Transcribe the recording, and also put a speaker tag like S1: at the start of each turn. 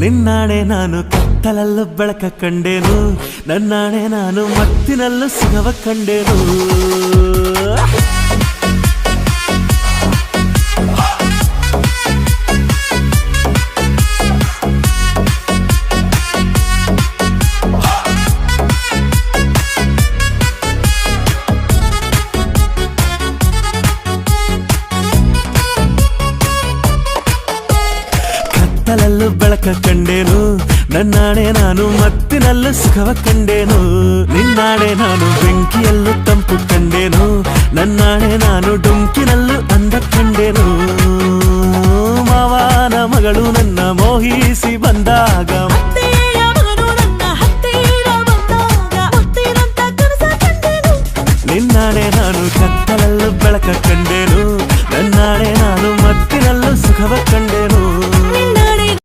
S1: ನಿನ್ನಾಣೆ ನಾನು ಕತ್ತಲಲ್ಲೂ ಬೆಳಕ ಕಂಡೇನು, ನನ್ನಾಣೆ ನಾನು ಮತ್ತಿನಲ್ಲೂ ಸುಖವ ಕಂಡೇನು. ಕತ್ತಲಲ್ಲೂ ಬೆಳಕ ಕಂಡೇನು, ನನ್ನಾಣೆ ನಾನು ಮತ್ತಿನಲ್ಲೂ ಸುಖವ ಕಂಡೇನು. ನಿನ್ನಾಣೆ ನಾನು ಬೆಂಕಿಯಲ್ಲೂ ತಂಪು ಕಂಡೇನು, ನನ್ನಾಣೆ ನಾನು ಡೊಂಕಿನಲ್ಲೂ ಅಂದ ಕಂಡೇನು. ಮಾವನ ಮಗಳು ನನ್ನ ಮೋಹಿಸಿ ಬಂದಾಗ, ನಿನ್ನಾಣೆ ನಾನು ಕತ್ತಲಲ್ಲೂ ಬೆಳಕ ಕಂಡೇನು, ನನ್ನಾಣೆ ನಾನು ಮತ್ತಿನಲ್ಲೂ ಸುಖವ ಕಂಡೇನು.